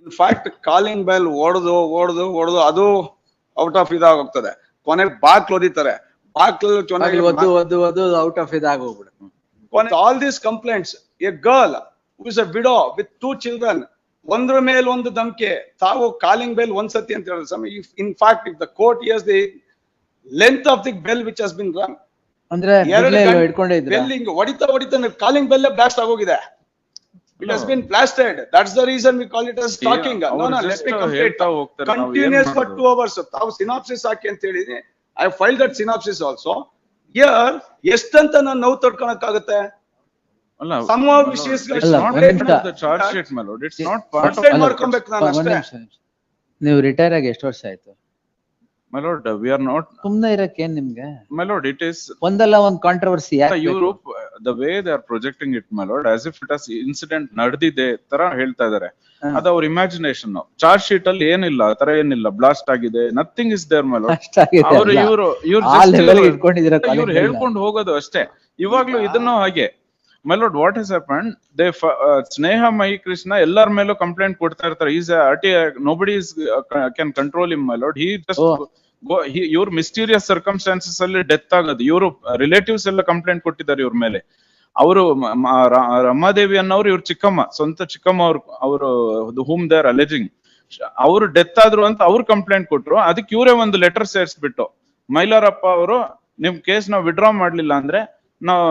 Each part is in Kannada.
ಇನ್ಫ್ಯಾಕ್ಟ್ ಕಾಲಿಂಗ್ ಬೆಲ್ ಓಡದು ಅದು ಔಟ್ ಆಫ್ ಇದಾಗೋಗ್ತದೆ. ಕೊನೆಗೆ ಬಾಕ್ಲು ಓದಿತಾರೆ, ಬಾಕ್ಲು ಔಟ್ ಆಫ್ ಇದಾಗೋಗ್ಬಿಡ. All these complaints, a girl who is a widow with 2 children, ಒಂದ್ರ ಮೇಲೆ ಒಂದು ಧಮಕಿ, ತಾವು ಕಾಲಿಂಗ್ ಬೆಲ್ ಒಂದ್ಸತಿ ಅಂತ ಹೇಳಿದ್ರೆ ಸ್ವಾಮಿ, in fact if the court hears the length of the bell which has been run, ಅಂದ್ರೆ ಬೆಲ್ಲಿಂಗ್ ಹೊಡಿತಾ ಕಾಲಿಂಗ್ ಬೆಲ್ ಬ್ಲಾಸ್ಟ್ ಆಗೋಗಿದೆ. It has been blasted. That's the reason we call it as stalking. No, let me complete. Continuous for 2 hours. ತಾವು synopsis ಹಾಕಿ ಅಂತ ಹೇಳಿದೀನಿ. I filed that synopsis also. Here, ಎಷ್ಟಂತ ನಾನು ನೋವು ತಡ್ಕೊಳಕ್ಕಾಗುತ್ತೆ? Some of ವಿಷಯಗಳು the charge sheet, my lord. It's not part of. ಮಾಡ್ಕೊಬೇಕು ನಾನು ಅಷ್ಟೇ. ನೀವು ರಿಟೈರ್ ಆಗಿ ಎಷ್ಟು ವರ್ಷ ಆಯ್ತು? My lord, we are not. ಸುಮ್ನೆ ಇರಕ್ಕೆ ಏನ್ ನಿಮ್ಗೆ? My lord, it is. ಒಂದಲ್ಲ ಒಂದ್ controversy. Europe, the way they are projecting it, my lord, as if it has incident ನಡೆದಿದೆ ತರ ಹೇಳ್ತಾ ಇದಾರೆ. ಅದು ಅವ್ರ ಇಮ್ಯಾಜಿನೇಷನ್. ಚಾರ್ಜ್ ಶೀಟ್ ಅಲ್ಲಿ ಏನಿಲ್ಲ, ತರ ಏನಿಲ್ಲ, ಬ್ಲಾಸ್ಟ್ ಆಗಿದೆ, nothing is there my lord. ಇವ್ರು ಹೇಳ್ಕೊಂಡು ಹೋಗೋದು ಅಷ್ಟೇ. ಇವಾಗ್ಲೂ ಇದನ್ನು ಹಾಗೆ. My lord, what has happened? They Sneha Mai Krishna ಎಲ್ಲರ ಮೇಲೂ ಕಂಪ್ಲೇಂಟ್ ಕೊಡ್ತಾ ಇರ್ತಾರೆ. He's a nobody is can control him, my lord. He just ಇವ್ರ ಮಿಸ್ಟೀರಿಯಸ್ ಸರ್ಕಮ್ಸ್ಟಾನ್ಸಸ್ ಅಲ್ಲಿ ಡೆತ್ ಆಗೋದು. ಇವರು ರಿಲೇಟಿವ್ಸ್ ಎಲ್ಲ ಕಂಪ್ಲೇಂಟ್ ಕೊಟ್ಟಿದ್ದಾರೆ ಇವ್ರ ಮೇಲೆ. ಅವರು ರಮಾದೇವಿ ಅನ್ನೋರು ಇವ್ರ ಚಿಕ್ಕಮ್ಮ, ಸ್ವಂತ ಚಿಕ್ಕಮ್ಮ ಅವರು ಹೂಮ್ ದೇ ಆರ್ ಅಲೆಜಿಂಗ್, ಅವರು ಡೆತ್ ಆದ್ರು ಅಂತ ಅವ್ರು ಕಂಪ್ಲೇಂಟ್ ಕೊಟ್ರು. ಅದಕ್ಕೆ ಇವರೇ ಒಂದು ಲೆಟರ್ ಸೇರಿಸ್ಬಿಟ್ಟು, ಮೈಲಾರಪ್ಪ ಅವರು ನಿಮ್ ಕೇಸ್ ನಾವು ವಿಡ್ರಾ ಮಾಡ್ಲಿಲ್ಲ ಅಂದ್ರೆ ನಾವು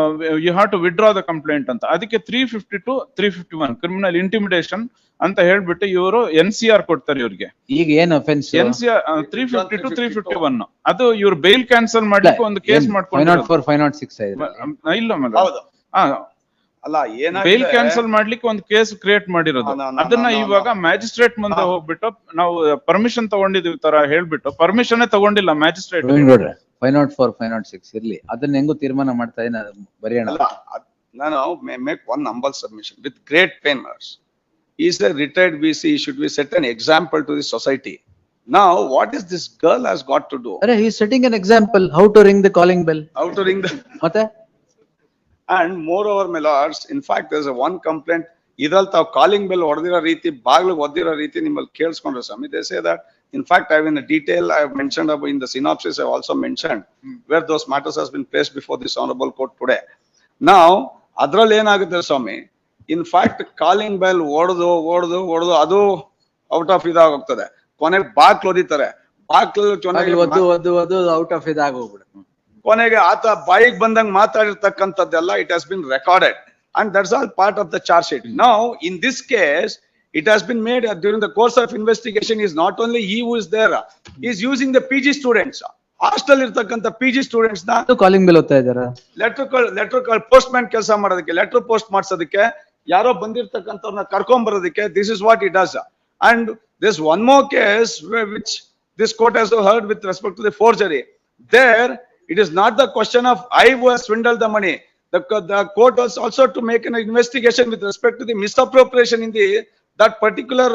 you have to withdraw the complaint ಅಂತ. ಅದಕ್ಕೆ 352, 351 ಕ್ರಿಮಿನಲ್ ಇಂಟಿಮಿಡೇಷನ್ ಅಂತ ಹೇಳ್ಬಿಟ್ಟು ಇವರು NCR ಕೊಡ್ತಾರೆ ಇವ್ರಿಗೆ. ಈಗ ಏನ್ ಅಫೆನ್ಸ್? NCR 352, 351. ಅದು ಇವ್ರು ಬೇಲ್ ಕ್ಯಾನ್ಸಲ್ ಮಾಡ್ಲಿಕ್ಕೆ ಒಂದು ಕೇಸ್ ಮಾಡ್ಕೊಂಡು 506 ಇಲ್ಲ ಮೇಡಮ್. ಅಲ್ಲ, ಬೇಲ್ ಕ್ಯಾನ್ಸಲ್ ಮಾಡ್ಲಿಕ್ಕೆ ಒಂದು ಕೇಸ್ ಕ್ರಿಯೇಟ್ ಮಾಡಿರೋದು. ಅದನ್ನ ಇವಾಗ ಮ್ಯಾಜಿಸ್ಟ್ರೇಟ್ ಮುಂದೆ ಹೋಗ್ಬಿಟ್ಟು ನಾವು ಪರ್ಮಿಷನ್ ತಗೊಂಡಿದೀವಿ ತರ ಹೇಳ್ಬಿಟ್ಟು ಪರ್ಮಿಷನ್ ತಗೊಂಡಿಲ್ಲ ಮ್ಯಾಜಿಸ್ಟ್ರೇಟ್. 504, 506 ಇರ್ಲಿ, ಅದನ್ನ ಹೆಂಗೋ ತೀರ್ಮಾನ ಮಾಡ್ತಾ ಬರೆಯೋಣ. ನಾನು make one humble submission with great pain. He is a retired VC. He should be set an example to the society. Now, what is this girl has got to do? He is setting an example how to ring the calling bell. How to ring the. Mate? And moreover, my lords, in fact, there is a one complaint. Idal tav calling bell ordira reeti, baglu oddira reeti nimmal kelskondre Swami. They say that. In fact, I have in a detail I have mentioned about in the synopsis. I have also mentioned where those matters has been placed before this honorable court today. Now, adral enagutte Swami. In fact, calling bell ಓಡದು ಅದು ಔಟ್ ಆಫ್ ಇದಾಗೋಗ್ತದೆ. ಕೊನೆಗೆ ಬಾಕ್ಲು ಓದಿತಾರೆ, ಬಾಕ್ಲು ಔಟ್ ಆಫ್ ಇದಾಗೋಗ್ಬಿಡ. ಕೊನೆಗೆ ಆತ ಬಾಯಿಗೆ ಬಂದಂಗ್ ಮಾತಾಡಿರ್ತಕ್ಕಂಥದ್ದೆಲ್ಲ it has been recorded and that's all part of the charge sheet. Now in this case it has been made during the course of investigation is not only he who is there, he is using the PG students. Hostel ಇರ್ತಕ್ಕಂಥ PG ಸ್ಟೂಡೆಂಟ್ಸ್ ನ ಕಾಲಿಂಗ್ ಬೆಲ್ ಓದ್ತಾ ಇದ್ದಾರೆ. ಲೆಟರ್ ಪೋಸ್ಟ್ ಮ್ಯಾನ್ ಕೆಲಸ ಮಾಡೋದಕ್ಕೆ, ಲೆಟರ್ ಪೋಸ್ಟ್ ಮಾಡ್ಸೋದಕ್ಕೆ, ಯಾರೋ ಬಂದಿರ್ತಕ್ಕಂಥವ್ರನ್ನ ಕರ್ಕೊಂಡ್ ಬರೋದಕ್ಕೆ, this is what it does. And this one more case which this court has heard with respect to the forgery. There it is not the question of I who has swindled the money. The court was also to make an investigation with respect to the misappropriation in the that particular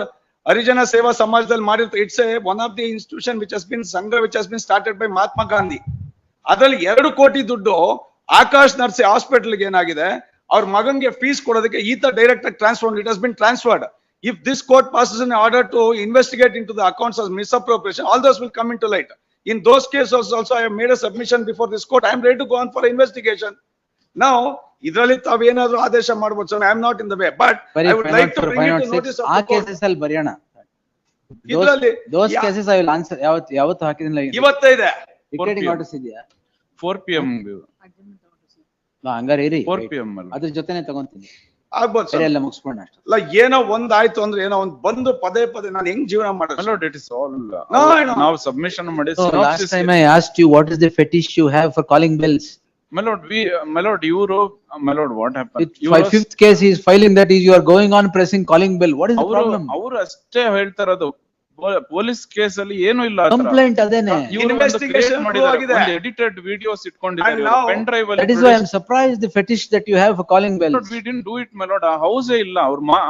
Harijana Seva Samajದಲ್ಲಿ ಮಾಡಿರ್ತ. It's one of the institution which has been Sangha which has been started by Mahatma Gandhi. ಅದರಲ್ಲಿ 2 ಕೋಟಿ ದುಡ್ಡು ಆಕಾಶ್ ನರ್ಸಿ ಹಾಸ್ಪಿಟಲ್ಗೆ ಏನಾಗಿದೆ, ಅವ್ರ ಮಗನ್ಗೆ ಫೀಸ್ ಕೊಡೋದಕ್ಕೆ ಈತ ಡೈರೆಕ್ಟ್ ಆಗಿ transfer, it has been transferred. If this court passes an order to investigate into the accounts of misappropriation, all those will come into light. In those cases also I have made a submission before this court. I am ready to go on for investigation. Now, ಇದರಲ್ಲಿ ತಾವೇನಾದ್ರೂ ಆದೇಶ ಮಾಡಬಹುದು sir. I am not in the way, but I would like to bring it to notice of the court. cases ಅಲ್ಲಿ ಬರೆಯೋಣ. ಇದರಲ್ಲಿ those cases I will answer. ಯಾವತ್ತು ಹಾಕಿದಿಲ್ಲ. ಇವತ್ತೇ ಇದೆ ಟಿಕೆಟಿಂಗ್ ನೋಟಿಸ್ ಇದೆಯಾ? 4 PM. ಹಂಗಾರೆ ಇರಿ, 4 PM ಅದ್ರ ಜೊತೆನೆ ತಗೊಂತೀನಿ. ಆಗ್ಬೋದು ಸರ್, ಎಲ್ಲ ಮುಗಿಸ್ಕೊಂಡ ಅಷ್ಟೇ. ಅಲ್ಲ, ಏನೋ ಒಂದ್ ಆಯ್ತು ಅಂದ್ರೆ ಏನೋ ಒಂದ್ ಬಂದು ಪದೇ ನಾನು ಹೆಂಗ್ ಜೀವನ ಮಾಡೋದು? It is all ನಾವು ಸಬ್ಮಿಷನ್ ಮಾಡಿ. Last time I asked you what is the fetish you have for calling bells. My lord, what happened? Fifth case he is filing that is you are going on pressing calling bell. What is the problem? ಅವರು ಅಷ್ಟೇ ಹೇಳ್ತಾರದು. ಪೊಲೀಸ್ ಕೇಸ್ ಅಲ್ಲಿ ಏನು ಇಲ್ಲ, ಕಂಪ್ಲೇಂಟ್ ಅದೇನೆ. ಇನ್ವೆಸ್ಟಿಗೇಷನ್ ಆಗಿದೆ, ಒಂದು ಎಡಿಟೆಡ್ ವಿಡಿಯೋಸ್ ಇಟ್ಕೊಂಡಿದ್ದಾರೆ ಪೆನ್ ಡ್ರೈವ್ ಅಲ್ಲಿ. That is why I am surprised the fetish that you have for calling bells. We didn't do it, my lord. ಆ ಹೌಸ್ ಇಲ್ಲ.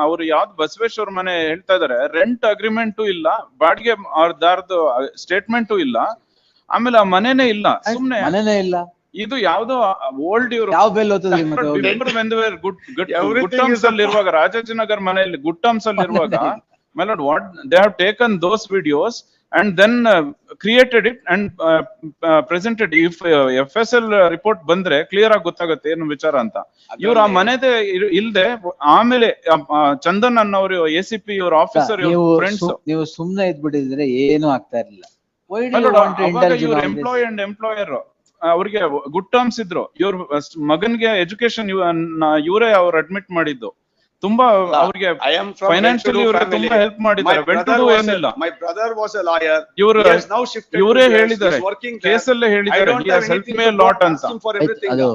ಅವ್ರು ಯಾವ್ದು ಬಸವೇಶ್ವರ ಮನೆ ಹೇಳ್ತಾ ಇದಾರೆ, ರೆಂಟ್ ಅಗ್ರಿಮೆಂಟ್ ಇಲ್ಲ, ಬಾಡಿಗೆ ಅವ್ರದಾರ್ದು ಸ್ಟೇಟ್ಮೆಂಟ್ ಇಲ್ಲ, ಆಮೇಲೆ ಆ ಮನೆನೇ ಇಲ್ಲ, ಸುಮ್ನೆ ಮನೆನೇ ಇಲ್ಲ. ಇದು ಯಾವ್ದೋ ಓಲ್ಡ್ ಇವರು ಯಾವ ಬೆಲ್ ಓದ್ತದೆ ಗುಟ್ಟಂಸ್ ಅಲ್ಲಿ ಇರುವಾಗ, ರಾಜಾಜಿನಗರ್ ಮನೆಯಲ್ಲಿ ಗುಟ್ಟಂಸ್ ಅಲ್ಲಿ ಇರುವಾಗ My lord, what, they have taken those videos and then created it and presented. If FSL report ಬಂದ್ರೆ ಕ್ಲಿಯರ್ ಆಗಿ ಗೊತ್ತಾಗುತ್ತೆ ಏನು ವಿಚಾರ ಅಂತ. ಇವ್ರು ಆ ಮನೆದೇ ಇಲ್ದೆ ಆಮೇಲೆ ಚಂದನ್ ಅನ್ನೋರು ACP ಇವ್ರ ಆಫೀಸರ್ ಫ್ರೆಂಡ್ಸ್. ನೀವು ಸುಮ್ನೆ ಇದ್ಬಿಟ್ಟಿದ್ರೆ ಏನು ಆಗ್ತಾ ಇರ್ಲಿಲ್ಲ. Why do My you lord, want to ಅವಾಗ indulge in ಇವ್ರ all this? Employee and employer ಅವ್ರಿಗೆ ಗುಡ್ ಟರ್ಮ್ಸ್ ಇದ್ರು. ಇವ್ರ ಮಗನ್ಗೆ ಎಜುಕೇಶನ್ ಇವರೇ ಅವ್ರು ಅಡ್ಮಿಟ್ ಮಾಡಿದ್ದು. ತುಂಬಾ ಅವ್ರಿಗೆ I am from financially well-to-do ಇವ್ರಿಗೆ family. ತುಂಬಾ ಹೆಲ್ಪ್ ಮಾಡಿದ್ದಾರೆ. ವೆಲ್ ಟು ಡೂ ಏನಿಲ್ಲ. My brother was a lawyer. ಇವ್ರು He has now shifted to ಇವರೇ US. ಹೇಳಿದ್ದಾರೆ, He's working there. ಕೇಸಲ್ಲೇ I ಹೇಳಿದ್ದಾರೆ, don't he have has helped anything me a to lot go ಅಂತ. ask him for ಆಯ್ತು, everything. ಅದು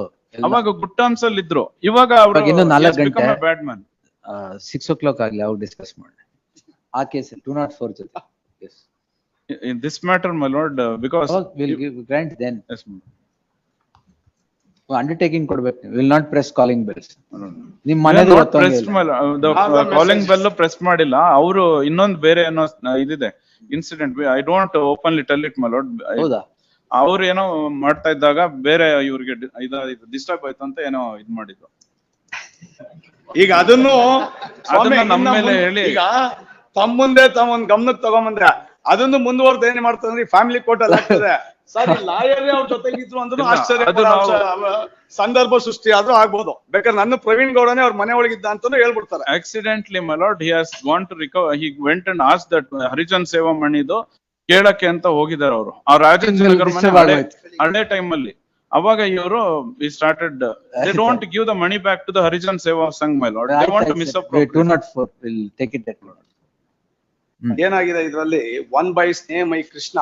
ಅವಾಗ ಗುಡ್ ಟರ್ಮ್ಸ್ ಅಲ್ಲಿ ಇದ್ರು. ಇವಾಗ ಅವರು ಇವಾಗ ಇನ್ನು 4 ಗಂಟೆ. ಬ್ಯಾಡ್ ಮ್ಯಾನ್. 6 o'clock ಆಗ್ಲಿ ಅವ್ರು ಡಿಸ್ಕಸ್ ಮಾಡಿ ಆ ಕೇಸ್ 204 ಜೊತೆ. Yes. In this matter, my lord, because Oh, we'll give grant then. Undertaking ಕೊಡ್ಬೇಕು. Will not press calling bells. ನಿಮ್ ಮನೆದು ಕಾಲಿಂಗ್ ಬೆಲ್ ಪ್ರೆಸ್ ಮಾಡಿಲ್ಲ. ಅವರು ಇನ್ನೊಂದು ಬೇರೆ ಏನೋ ಇದಿದೆ incident. I don't openly tell it, my lord. ಹೌದಾ? ಅವ್ರು ಏನೋ ಮಾಡ್ತಾ ಇದ್ದಾಗ ಬೇರೆ ಇವ್ರಿಗೆ ಡಿಸ್ಟರ್ಬ್ ಆಯ್ತು ಅಂತ ಏನೋ ಇದ್ ಮಾಡಿದ್ರು. ಈಗ ಅದನ್ನು ನಮ್ಮ ಮೇಲೆ ಹೇಳಿ ಈಗ ತಮ್ಮ ಮುಂದೆ ತಮ್ಮ ಗಮನಕ್ಕೆ ತಗೊಂಬಂದ್ರೆ ಅದನ್ನು ಮುಂದುವರೆದು ಏನ್ ಮಾಡ್ತಾರೆ ಫ್ಯಾಮಿಲಿ ಕೋರ್ಟ್ ಅಲ್ಲಿ ಆಗ್ತದೆ. ಸರ್ ಲಾಯರ್ ಅವ್ರ ಜೊತೆಗಿದ್ರು ಅಂದ್ರೂ ಆಶ್ಚರ್ಯ ಸಂದರ್ಭ ಸೃಷ್ಟಿ ಆದ್ರೂ ಆಗ್ಬೋದು. ಬೇಕಾದ್ರೆ ನನ್ನ ಪ್ರವೀಣ್ ಗೌಡನೇ ಅವ್ರ ಮನೆ ಒಳಗಿದ್ದ ಅಂತಾನು ಹೇಳ್ಬಿಡ್ತಾರೆ. Accidentally my lord, he has gone to recover. He went and asked that Harijan ಸೇವಾ ಮಣಿದು ಕೇಳಕ್ಕೆ ಅಂತ ಹೋಗಿದ್ದಾರೆ ಅವರು. ಆ ರಾಜೇಂದ್ರ ನಗರ್ ಮನೆ ಹಳೆ ಟೈಮ್ ಅಲ್ಲಿ. ಅವಾಗ ಇವರು we started, they don't give the money back to the Harijan Seva Sangh, my lord. They want to misappropriate. 204 will take it at lord. ಏನಾಗಿದೆ ಇದರಲ್ಲಿ 1 by ಸ್ನೇಹಮಯಿ ಕೃಷ್ಣ.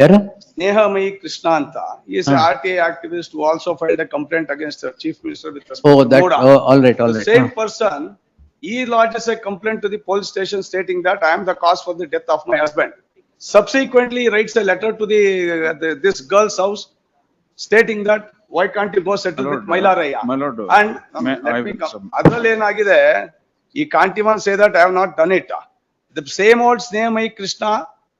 ಯಾರು? ಸ್ನೇಹಮಯಿ ಕೃಷ್ಣ ಅಂತ. He is an RTA activist who also filed a complaint against the chief minister with respect Oh, to that, Moda. all right. The same person, he lodges a complaint to the police station stating that I am the cause for the death of my husband. Subsequently, he writes a letter to this girl's house stating that why can't you go settle with Mailaraya? My lord, And let me come. Adರಲ್ಲಿ ಏನಾಗಿದೆ, he can't even say that I have not done it. The same old Snehamayi Krishna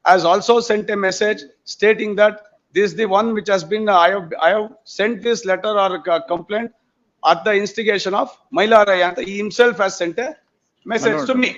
has also sent a message stating that this is the one which has been, I have sent this letter or complaint at the instigation of Mailaraya. He himself has sent a message to me.